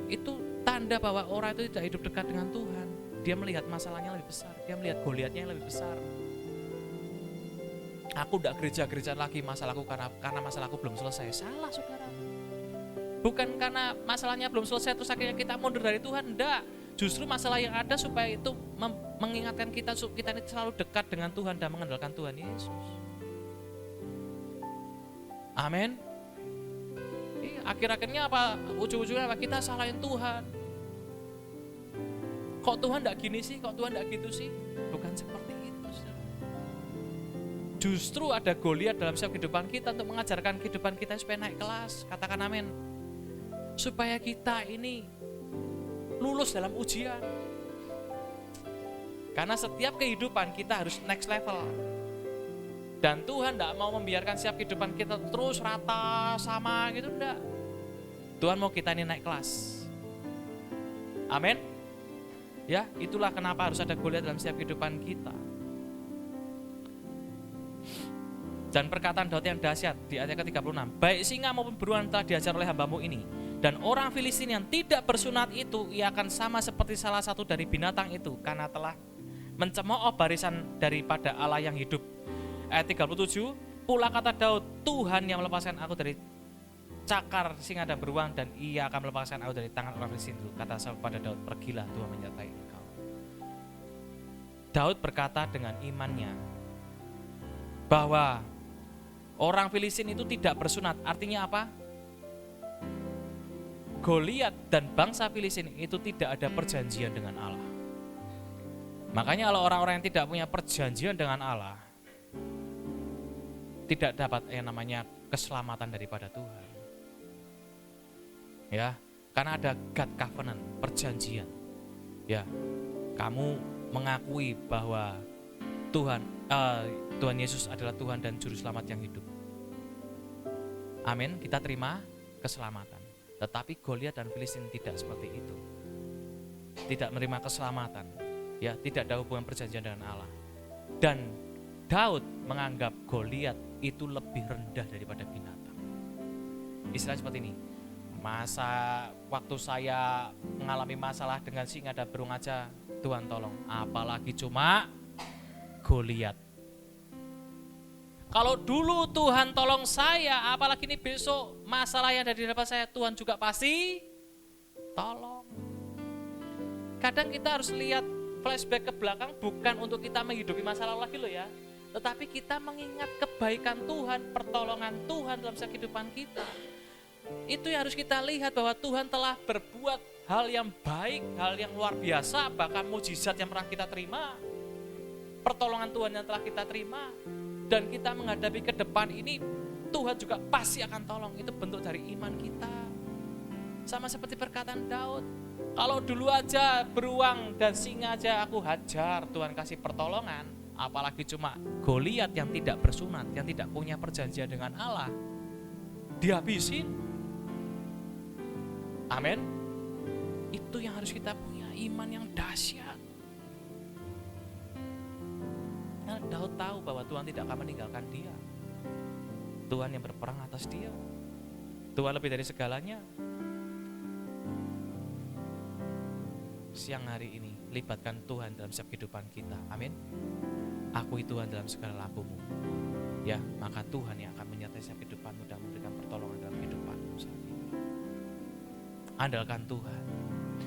Itu tanda bahwa orang itu tidak hidup dekat dengan Tuhan. Dia melihat masalahnya lebih besar, dia melihat Goliatnya yang lebih besar. Aku tidak gereja-gereja lagi, masalahku karena masalahku belum selesai. Salah, saudara. Bukan karena masalahnya belum selesai terus akhirnya kita mundur dari Tuhan, enggak. Justru masalah yang ada supaya itu mengingatkan kita ini selalu dekat dengan Tuhan dan mengandalkan Tuhan Yesus. Amin. Akhir-akhirnya apa? Ujung-ujungnya apa? Kita salahin Tuhan. Kok Tuhan enggak gini sih? Kok Tuhan enggak gitu sih? Bukan seperti itu. Justru ada Goliat dalam setiap kehidupan kita untuk mengajarkan kehidupan kita supaya naik kelas. Katakan amin. Supaya kita ini lulus dalam ujian. Karena setiap kehidupan kita harus next level. Dan Tuhan enggak mau membiarkan setiap kehidupan kita terus rata sama gitu, enggak. Tuhan mau kita ini naik kelas. Amin. Ya, itulah kenapa harus ada Goliat dalam setiap kehidupan kita. Dan perkataan Daud yang dahsyat di ayat ke-36, baik singa maupun beruang telah diajar oleh hambamu ini, dan orang Filistin yang tidak bersunat itu, ia akan sama seperti salah satu dari binatang itu, karena telah mencemooh barisan daripada Allah yang hidup. Ayat 37, pula kata Daud, Tuhan yang melepaskan aku dari cakar singa dan beruang, dan ia akan melepaskan aku dari tangan orang Filistin itu. Kata Saul pada Daud, pergilah, Tuhan menyertai engkau. Daud berkata dengan imannya bahwa orang Filistin itu tidak bersunat. Artinya apa? Goliat dan bangsa Filistin itu tidak ada perjanjian dengan Allah. Makanya kalau orang-orang yang tidak punya perjanjian dengan Allah tidak dapat yang namanya keselamatan daripada Tuhan. Ya, karena ada God covenant, perjanjian. Ya, kamu mengakui bahwa Tuhan Yesus adalah Tuhan dan Juru Selamat yang hidup. Amin, kita terima keselamatan. Tetapi Goliat dan Filistin tidak seperti itu. Tidak menerima keselamatan. Ya, tidak ada hubungan perjanjian dengan Allah. Dan Daud menganggap Goliat itu lebih rendah daripada binatang. Istilah seperti ini. Waktu saya mengalami masalah dengan singa dan burung aja, Tuhan tolong. Apalagi cuma Goliat. Kalau dulu Tuhan tolong saya, apalagi ini besok masalah yang ada di depan saya, Tuhan juga pasti tolong. Kadang kita harus lihat flashback ke belakang bukan untuk kita menghidupi masalah lagi loh ya, tetapi kita mengingat kebaikan Tuhan, pertolongan Tuhan dalam kehidupan kita. Itu yang harus kita lihat, bahwa Tuhan telah berbuat hal yang baik, hal yang luar biasa, bahkan mujizat yang pernah kita terima, pertolongan Tuhan yang telah kita terima, dan kita menghadapi ke depan ini, Tuhan juga pasti akan tolong. Itu bentuk dari iman kita. Sama seperti perkataan Daud, kalau dulu aja beruang dan singa aja aku hajar, Tuhan kasih pertolongan, apalagi cuma Goliat yang tidak bersunat, yang tidak punya perjanjian dengan Allah, dihabisin. Amin. Itu yang harus kita punya, iman yang dahsyat. Karena Daud tahu bahwa Tuhan tidak akan meninggalkan dia. Tuhan yang berperang atas dia. Tuhan lebih dari segalanya. Siang hari ini libatkan Tuhan dalam setiap kehidupan kita. Amin. Akui Tuhan dalam segala lakumu. Ya, maka Tuhan yang akan menyertai setiap kehidupanmu dan memberikan pertolongan dalam kehidupanmu saat ini. Andalkan Tuhan.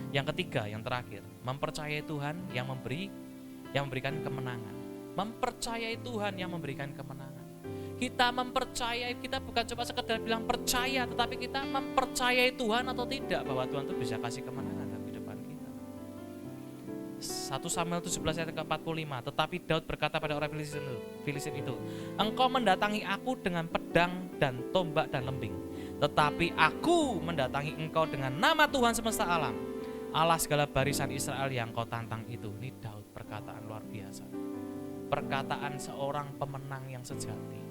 Yang ketiga, yang terakhir, mempercayai Tuhan yang memberikan kemenangan. Mempercayai Tuhan yang memberikan kemenangan. Kita mempercayai, kita bukan cuma sekedar bilang percaya, tetapi kita mempercayai Tuhan atau tidak bahwa Tuhan itu bisa kasih kemenangan dalam kehidupan kita. 1 Samuel 17 ayat ke-45, tetapi Daud berkata pada orang Filistin itu, engkau mendatangi aku dengan pedang dan tombak dan lembing, tetapi aku mendatangi engkau dengan nama Tuhan semesta alam, Allah segala barisan Israel yang kau tantang itu. Ini Daud, perkataan luar biasa. Perkataan seorang pemenang yang sejati,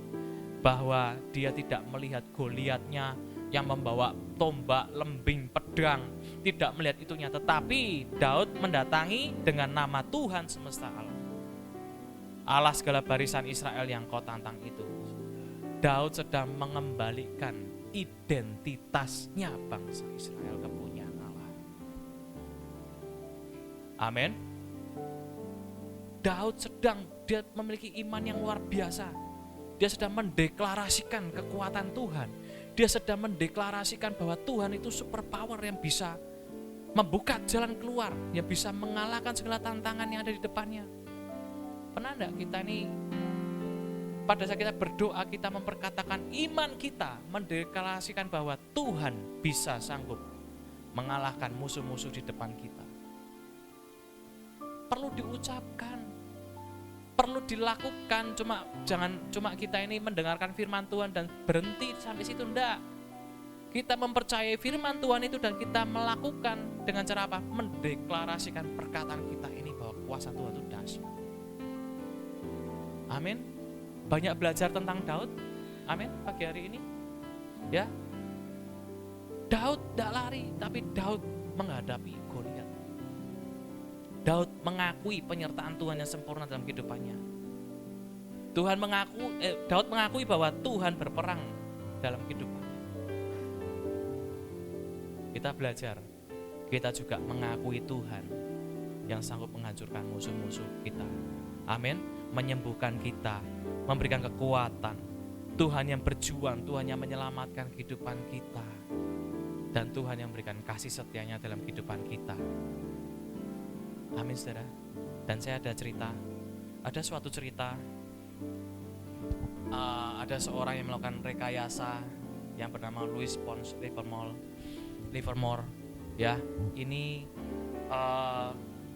bahwa dia tidak melihat Goliatnya yang membawa tombak, lembing, pedang, tidak melihat itunya, tetapi Daud mendatangi dengan nama Tuhan semesta alam, Allah segala barisan Israel yang kau tantang itu. Daud sedang mengembalikan identitasnya bangsa Israel, kepunyaan Allah. Amin. Daud dia memiliki iman yang luar biasa. Dia sedang mendeklarasikan kekuatan Tuhan. Dia sedang mendeklarasikan bahwa Tuhan itu super power yang bisa membuka jalan keluar, yang bisa mengalahkan segala tantangan yang ada di depannya. Pernah enggak kita ini pada saat kita berdoa, kita memperkatakan iman kita, mendeklarasikan bahwa Tuhan bisa sanggup mengalahkan musuh-musuh di depan kita. Perlu diucapkan, perlu dilakukan. Jangan cuma kita ini mendengarkan firman Tuhan dan berhenti sampai situ, enggak. Kita mempercayai firman Tuhan itu dan kita melakukan dengan cara apa? Mendeklarasikan perkataan kita ini bahwa kuasa Tuhan itu dahsyat. Amin. Banyak belajar tentang Daud. Amin. Pagi hari ini, ya, Daud tidak lari, tapi Daud menghadapi Goliat. Daud mengakui penyertaan Tuhan yang sempurna dalam kehidupannya. Daud mengakui bahwa Tuhan berperang dalam kehidupannya. Kita belajar, kita juga mengakui Tuhan yang sanggup menghancurkan musuh-musuh kita. Amin. Menyembuhkan kita, memberikan kekuatan. Tuhan yang berjuang, Tuhan yang menyelamatkan kehidupan kita, dan Tuhan yang memberikan kasih setianya dalam kehidupan kita. Amin, saudara. Dan saya ada suatu cerita, ada seorang yang melakukan rekayasa yang bernama Louis Pons Livermore. Livermore, ya, ini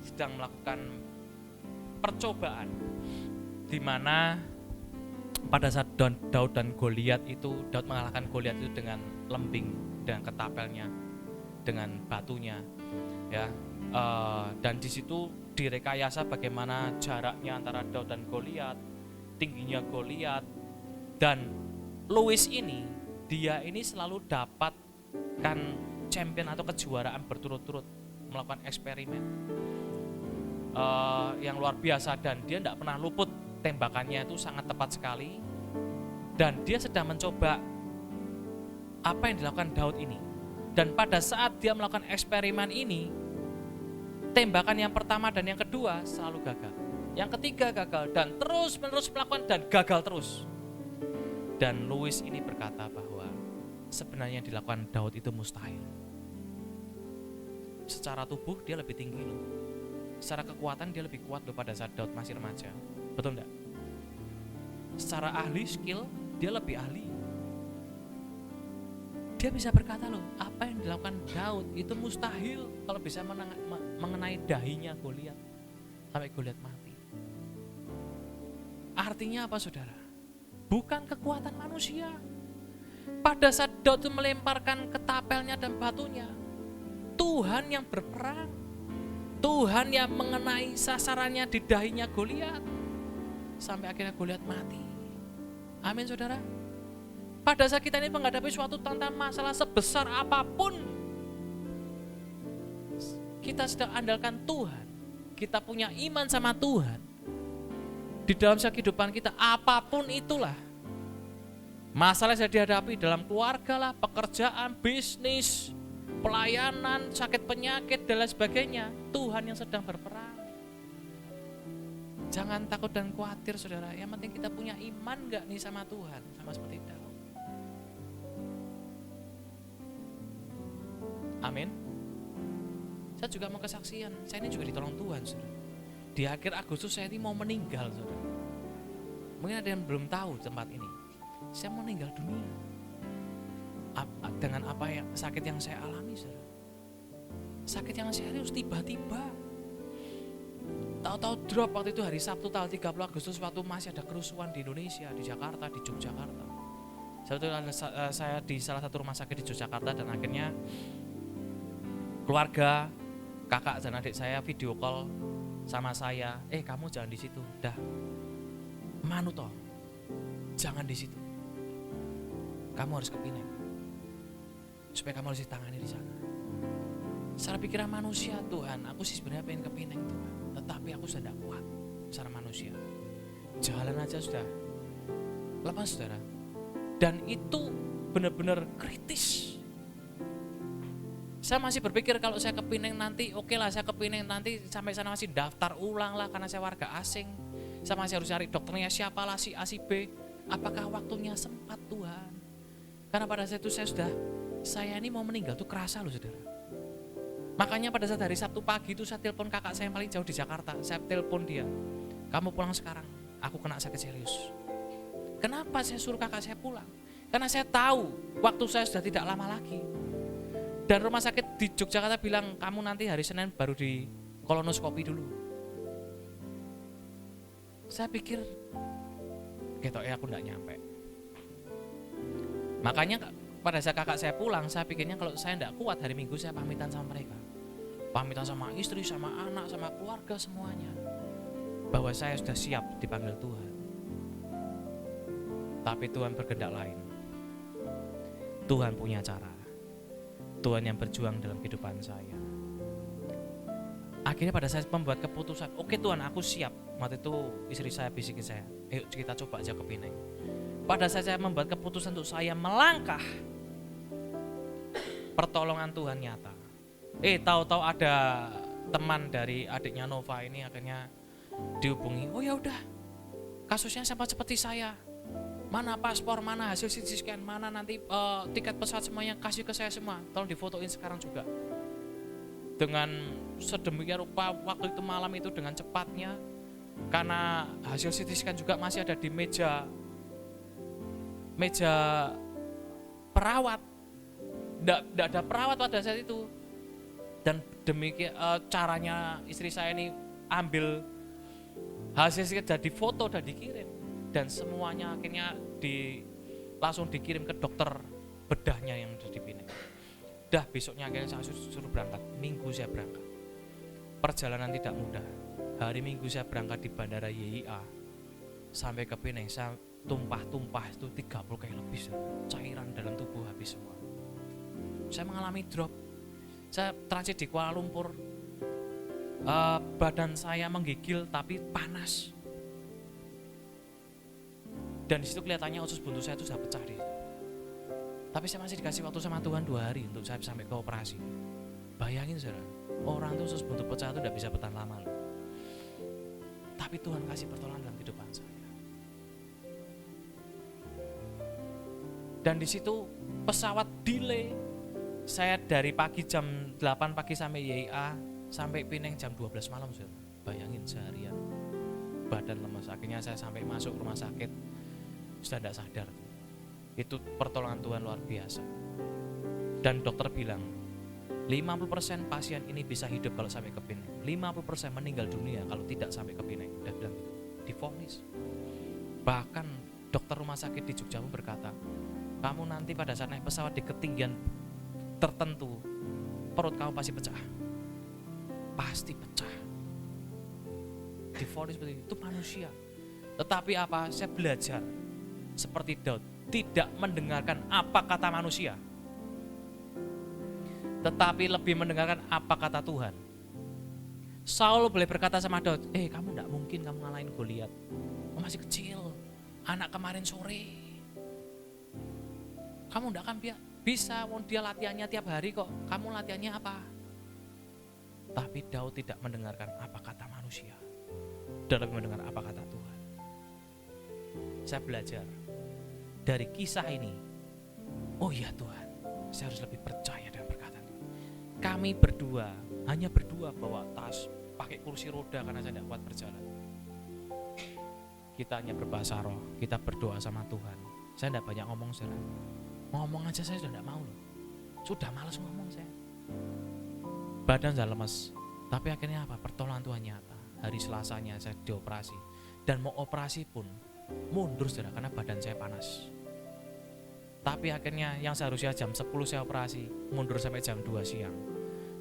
sedang melakukan percobaan di mana pada saat Daud dan Goliat itu, Daud mengalahkan Goliat itu dengan lembing, dengan ketapelnya, dengan batunya, ya. Dan di situ direkayasa bagaimana jaraknya antara Daud dan Goliat, tingginya Goliat, dan Louis ini, dia ini selalu dapatkan champion atau kejuaraan berturut-turut, melakukan eksperimen yang luar biasa, dan dia tidak pernah luput. Tembakannya itu sangat tepat sekali, dan dia sedang mencoba apa yang dilakukan Daud ini. Dan pada saat dia melakukan eksperimen ini, tembakan yang pertama dan yang kedua selalu gagal, yang ketiga gagal, dan terus menerus melakukan dan gagal terus. Dan Louis ini berkata bahwa sebenarnya yang dilakukan Daud itu mustahil. Secara tubuh dia lebih tinggi loh, secara kekuatan dia lebih kuat loh pada saat Daud masih remaja. Betul enggak? Secara ahli, skill, dia lebih ahli. Dia bisa berkata loh, apa yang dilakukan Daud itu mustahil kalau bisa mengenai dahinya Goliat sampai Goliat mati. Artinya apa, saudara? Bukan kekuatan manusia. Pada saat Daud itu melemparkan ketapelnya dan batunya, Tuhan yang berperang. Tuhan yang mengenai sasarannya di dahinya Goliat sampai akhirnya Goliat mati. Amin, saudara. Pada saat kita ini menghadapi suatu tantangan, masalah sebesar apapun, kita sedang andalkan Tuhan, kita punya iman sama Tuhan di dalam kehidupan kita, apapun itulah masalah yang dihadapi dalam keluarga lah, pekerjaan, bisnis, pelayanan, sakit penyakit dan lain sebagainya, Tuhan yang sedang berperang. Jangan takut dan khawatir, saudara. Yang penting kita punya iman gak nih sama Tuhan, sama seperti Daud. Amin. Saya juga mau kesaksian, saya ini juga ditolong Tuhan, saudara. Di akhir Agustus saya ini mau meninggal, saudara. Mungkin ada yang belum tahu tempat ini. Saya mau meninggal dunia dengan apa yang sakit yang saya alami, saudara. Sakit yang serius tiba-tiba. Tahu-tahu drop waktu itu hari Sabtu tanggal 30 Agustus waktu masih ada kerusuhan di Indonesia, di Jakarta, di Yogyakarta. Saya di salah satu rumah sakit di Yogyakarta, dan akhirnya keluarga, kakak dan adik saya video call sama saya, kamu jangan di situ, dah Manuto, jangan di situ, kamu harus ke Pineng, supaya kamu harus ditangani di sana. Secara pikiran manusia, Tuhan, aku sih sebenarnya pengen ke Pineng, Tuhan, tetapi aku sudah tidak kuat secara manusia. Jalan aja sudah lepas, saudara. Dan itu benar-benar kritis. Saya masih berpikir kalau saya ke Pineng nanti, oke lah, saya ke Pineng nanti sampai sana masih daftar ulang lah karena saya warga asing. Saya masih harus cari dokternya siapa lah, si A si B. Apakah waktunya sempat, Tuhan? Karena pada saat itu saya ini mau meninggal tuh kerasa loh, saudara. Makanya pada saat hari Sabtu pagi itu saya telepon kakak saya yang paling jauh di Jakarta. Saya telepon dia, kamu pulang sekarang, aku kena sakit serius. Kenapa saya suruh kakak saya pulang? Karena saya tahu waktu saya sudah tidak lama lagi. Dan rumah sakit di Yogyakarta bilang, kamu nanti hari Senin baru di kolonoskopi dulu. Saya pikir, gitu aku enggak nyampe. Makanya pada saat kakak saya pulang, saya pikirnya kalau saya enggak kuat hari Minggu saya pamitan sama mereka. Pamitan sama istri, sama anak, sama keluarga semuanya. Bahwa saya sudah siap dipanggil Tuhan. Tapi Tuhan berkehendak lain. Tuhan punya cara. Tuhan yang berjuang dalam kehidupan saya. Akhirnya pada saat membuat keputusan, oke Tuhan, aku siap. Waktu itu istri saya bisikin saya, ayo kita coba aja ke Pineng. Pada saat saya membuat keputusan untuk saya melangkah, pertolongan Tuhan nyata. Tahu-tahu ada teman dari adiknya Nova ini akhirnya dihubungi. Oh ya udah, kasusnya sama seperti saya. Mana paspor, mana hasil CT scan, mana nanti tiket pesawat semuanya kasih ke saya semua. Tolong difotoin sekarang juga. Dengan sedemikian rupa waktu itu malam itu dengan cepatnya, karena hasil CT scan juga masih ada di meja perawat. Nggak ada perawat pada saat itu. Dan demikian caranya istri saya ini ambil hasil jadi foto dan dikirim. Dan semuanya akhirnya langsung dikirim ke dokter bedahnya yang ada di Pineng. Dah besoknya akhirnya saya suruh berangkat. Minggu saya berangkat. Perjalanan tidak mudah. Hari Minggu saya berangkat di bandara YIA sampai ke Pineng. Saya tumpah-tumpah itu 30 kali lebih. Cairan dalam tubuh habis semua. Saya mengalami drop. Saya transit di Kuala Lumpur. Badan saya menggigil tapi panas. Dan disitu kelihatannya usus buntu saya itu sudah pecah. Tapi saya masih dikasih waktu sama Tuhan 2 hari untuk saya sampai ke operasi. Bayangin saudara, orang itu usus buntu pecah itu tidak bisa bertahan lama loh. Tapi Tuhan kasih pertolongan dalam kehidupan saya. Dan di situ pesawat delay. Saya dari pagi jam 8 pagi sampai YIA sampai Pineng jam 12 malam saudara. Bayangin seharian. Badan lemas. Akhirnya saya sampai masuk rumah sakit sudah tidak sadar. Itu pertolongan Tuhan luar biasa. Dan dokter bilang 50% pasien ini bisa hidup kalau sampai ke Pineng, 50% meninggal dunia kalau tidak sampai ke Pineng. Dia bilang gitu, divonis. Bahkan dokter rumah sakit di Jogja pun berkata, kamu nanti pada saat naik pesawat di ketinggian tertentu, perut kamu pasti pecah. Pasti pecah. Divonis seperti itu manusia. Tetapi apa? Saya belajar seperti Daud, tidak mendengarkan apa kata manusia, tetapi lebih mendengarkan apa kata Tuhan. Saul boleh berkata sama Daud, kamu tidak mungkin kamu ngalahin Goliat, masih kecil, anak kemarin sore, kamu tidak akan bisa, dia latihannya tiap hari kok, kamu latihannya apa? Tapi Daud tidak mendengarkan apa kata manusia, dan lebih mendengar apa kata Tuhan. Saya belajar dari kisah ini, oh ya Tuhan, saya harus lebih percaya dengan perkataan Tuhan. Kami berdua, hanya berdua bawa tas, pakai kursi roda karena saya tidak kuat berjalan. Kita hanya berbahasa roh, kita berdoa sama Tuhan. Saya tidak banyak ngomong saudara. Ngomong aja saya sudah tidak mau loh. Sudah malas ngomong saya. Badan saya lemas, tapi akhirnya apa? Pertolongan Tuhan nyata. Hari Selasanya saya dioperasi. Dan mau operasi pun mundur saudara karena badan saya panas. Tapi akhirnya yang seharusnya jam 10 saya operasi, mundur sampai jam 2 siang.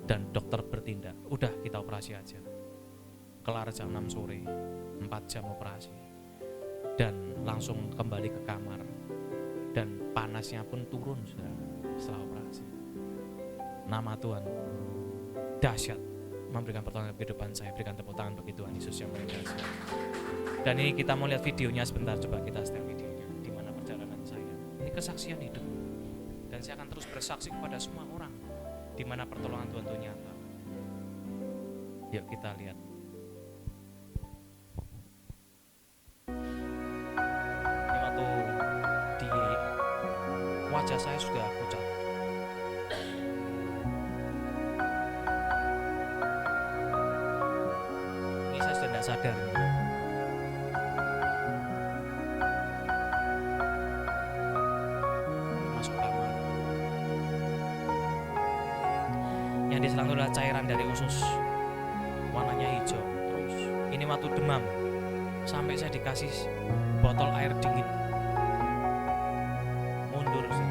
Dan dokter bertindak, udah kita operasi aja. Kelar jam 6 sore, 4 jam operasi. Dan langsung kembali ke kamar. Dan panasnya pun turun setelah operasi. Nama Tuhan dahsyat, memberikan pertolongan kehidupan saya. Berikan tepuk tangan bagi Tuhan Yesus yang mengasihi. Dan ini kita mau lihat videonya sebentar, coba kita setel videonya. Di mana perjalanan saya. Ini kesaksian hidup. Dan saya akan terus bersaksi kepada semua orang di mana pertolongan Tuhan itu nyata. Yuk kita lihat. Ini waktu di wajah saya sudah pucat. Ini saya sudah tidak sadar. Yang diselang itu adalah cairan dari usus, warnanya hijau. Terus ini waktu demam, sampai saya dikasih botol air dingin. Mundur sih.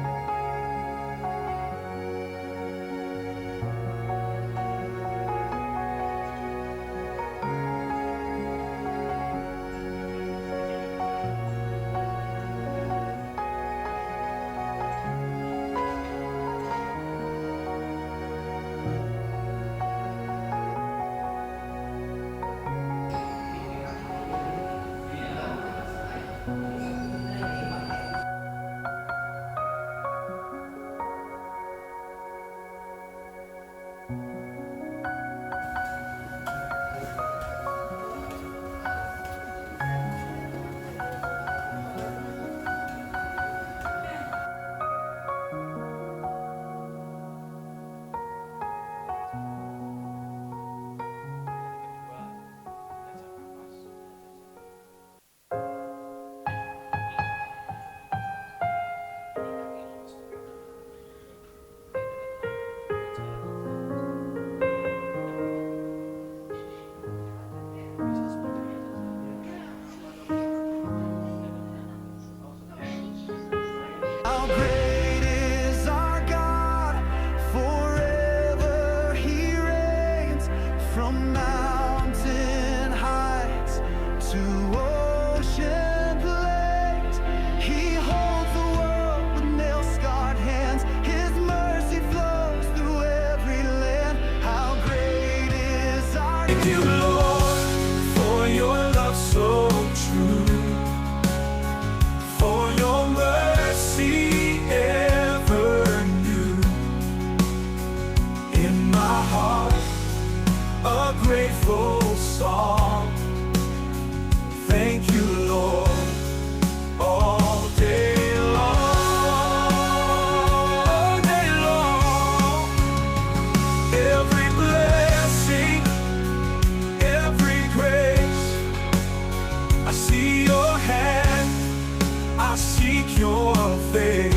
from mountain heights to ocean plains. He holds the world with nail-scarred hands. His mercy flows through every land. How great is our Thank you, Lord, for your love so true, for your mercy ever new. In my heart, a grateful song. Thank you, Lord, all day long, all day long. Every blessing, every grace, I see your hand, I seek your face.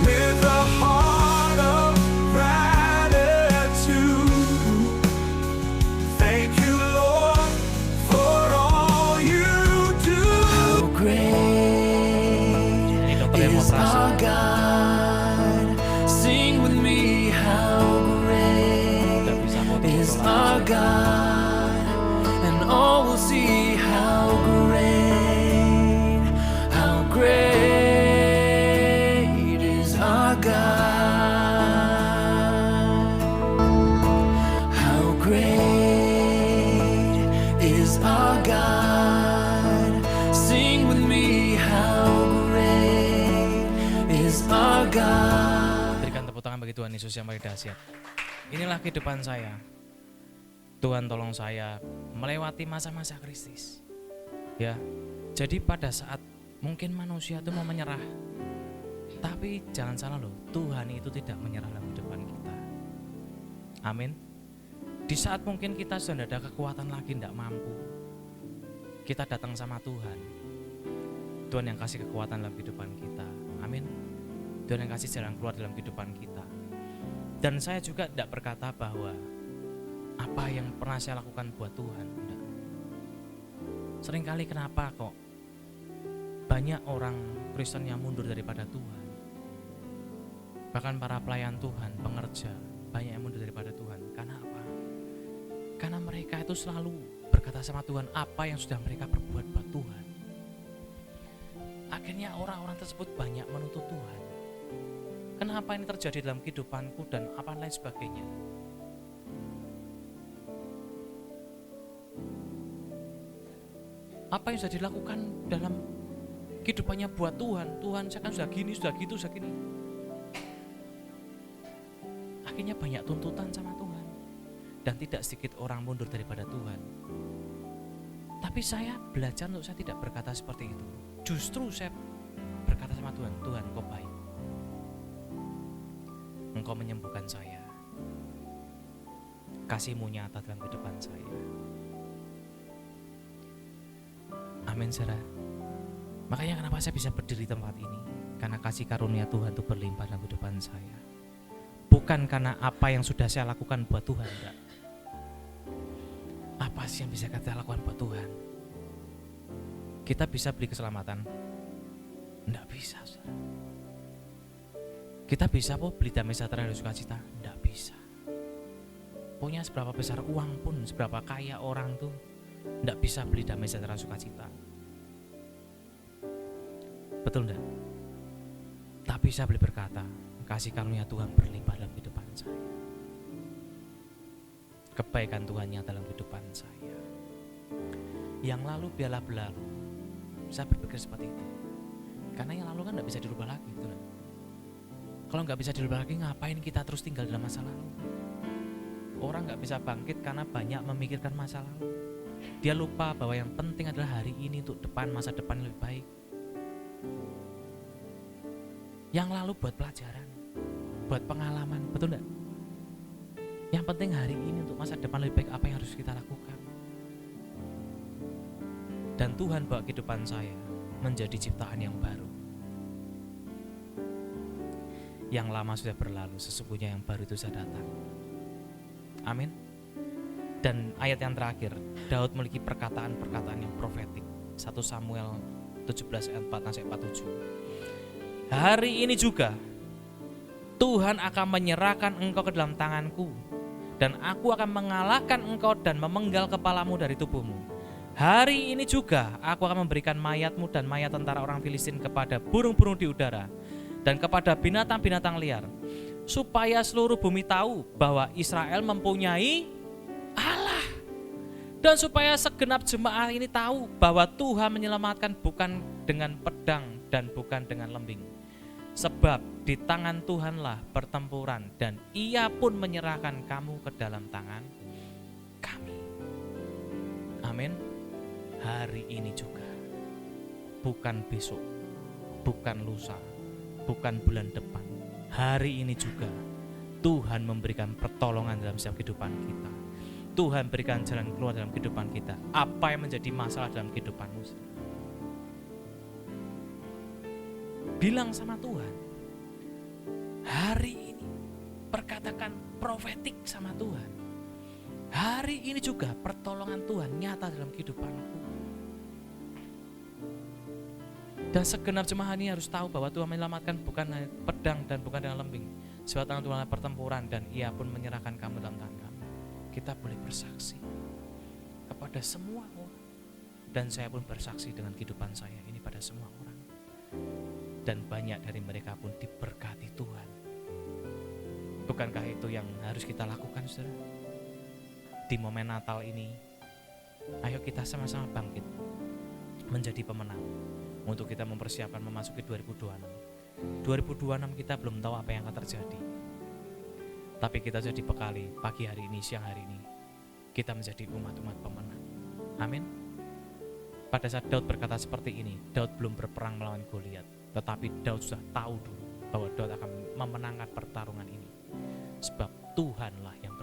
With a heart of gratitude, thank you, Lord, for all you do. How great Ini dokter yang is operasi. our God? Sing with me, how great Tidak bisa foto is foto our lagi. God, and all will see how great is our God. How great is our God. Sing with me, how great is our God. Berikan tepuk tangan bagi Tuhan Yesus yang paling dahsyat. Inilah kehidupan saya. Tuhan tolong saya melewati masa-masa krisis. Ya, jadi pada saat mungkin manusia itu mau menyerah, tapi jangan salah loh, Tuhan itu tidak menyerah dalam kehidupan kita. Amin. Di saat mungkin kita sudah tidak ada kekuatan lagi, tidak mampu, kita datang sama Tuhan. Tuhan yang kasih kekuatan dalam kehidupan kita. Amin. Tuhan yang kasih jalan keluar dalam kehidupan kita. Dan saya juga tidak berkata bahwa apa yang pernah saya lakukan buat Tuhan, tidak. Seringkali kenapa kok banyak orang Kristen yang mundur daripada Tuhan. Bahkan para pelayan Tuhan, pengerja, banyak yang mundur daripada Tuhan. Karena apa? Karena mereka itu selalu berkata sama Tuhan apa yang sudah mereka perbuat buat Tuhan. Akhirnya orang-orang tersebut banyak menuntut Tuhan. Kenapa ini terjadi dalam kehidupanku dan apa lain sebagainya. Apa yang sudah dilakukan dalam kehidupannya buat Tuhan. Tuhan, saya kan sudah gini, sudah gitu, sudah gini. Akhirnya banyak tuntutan sama Tuhan. Dan tidak sedikit orang mundur daripada Tuhan. Tapi saya belajar untuk saya tidak berkata seperti itu. Justru saya berkata sama Tuhan, Tuhan Engkau baik. Engkau menyembuhkan saya. Kasih-Mu nyata dalam kehidupan saya. Amin, saudara. Makanya kenapa saya bisa berdiri di tempat ini? Karena kasih karunia Tuhan itu berlimpah dalam kehidupan saya. Bukan karena apa yang sudah saya lakukan buat Tuhan, enggak. Apa sih yang bisa kita lakukan buat Tuhan? Kita bisa beli keselamatan? Enggak bisa, saudara. Kita bisa beli damai sejahtera dan sukacita? Enggak bisa. Punya seberapa besar uang pun, seberapa kaya orang tuh, enggak bisa beli damai sejahtera dan sukacita. Betul enggak? Tapi saya boleh berkata, kasih karunia Tuhan berlimpah dalam kehidupan saya. Kebaikan Tuhan yang dalam kehidupan saya. Yang lalu biarlah berlalu. Saya berpikir seperti itu. Karena yang lalu kan enggak bisa dirubah lagi, betul enggak? Kalau enggak bisa dirubah lagi, ngapain kita terus tinggal dalam masa lalu? Orang enggak bisa bangkit karena banyak memikirkan masa lalu. Dia lupa bahwa yang penting adalah hari ini untuk depan, masa depan yang lebih baik. Yang lalu buat pelajaran, buat pengalaman, betul enggak? Yang penting hari ini untuk masa depan lebih baik, apa yang harus kita lakukan. Dan Tuhan bawa kehidupan saya menjadi ciptaan yang baru. Yang lama sudah berlalu, sesungguhnya yang baru itu sudah datang. Amin. Dan ayat yang terakhir, Daud memiliki perkataan-perkataan yang profetik. 1 Samuel 17 ayat 4-47. Hari ini juga Tuhan akan menyerahkan engkau ke dalam tanganku, dan aku akan mengalahkan engkau dan memenggal kepalamu dari tubuhmu. Hari ini juga aku akan memberikan mayatmu dan mayat tentara orang Filistin kepada burung-burung di udara dan kepada binatang-binatang liar, supaya seluruh bumi tahu bahwa Israel mempunyai Allah, dan supaya segenap jemaah ini tahu bahwa Tuhan menyelamatkan bukan dengan pedang dan bukan dengan lembing. Sebab di tangan Tuhanlah pertempuran, dan Ia pun menyerahkan kamu ke dalam tangan kami. Amin. Hari ini juga, bukan besok, bukan lusa, bukan bulan depan. Hari ini juga Tuhan memberikan pertolongan dalam setiap kehidupan kita. Tuhan berikan jalan keluar dalam kehidupan kita. Apa yang menjadi masalah dalam kehidupanmu? Bilang sama Tuhan. Hari ini perkatakan profetik sama Tuhan. Hari ini juga pertolongan Tuhan nyata dalam kehidupanku. Dan segenap jemaah ini harus tahu bahwa Tuhan menyelamatkan bukan hanya pedang dan bukan dengan lembing. Sebab tangan Tuhan pertempuran, dan Ia pun menyerahkan kamu dalam tangan kami. Kita boleh bersaksi kepada semua orang. Dan saya pun bersaksi dengan kehidupan saya ini pada semua orang. Dan banyak dari mereka pun diberkati Tuhan. Bukankah itu yang harus kita lakukan, saudara? Di momen Natal ini, ayo kita sama-sama bangkit menjadi pemenang untuk kita mempersiapkan memasuki 2026. 2026 kita belum tahu apa yang akan terjadi, tapi kita jadi bekali pagi hari ini, siang hari ini, kita menjadi umat-umat pemenang. Amin. Pada saat Daud berkata seperti ini, Daud belum berperang melawan Goliat, tetapi Daud sudah tahu dulu bahwa Daud akan memenangkan pertarungan ini, sebab Tuhanlah yang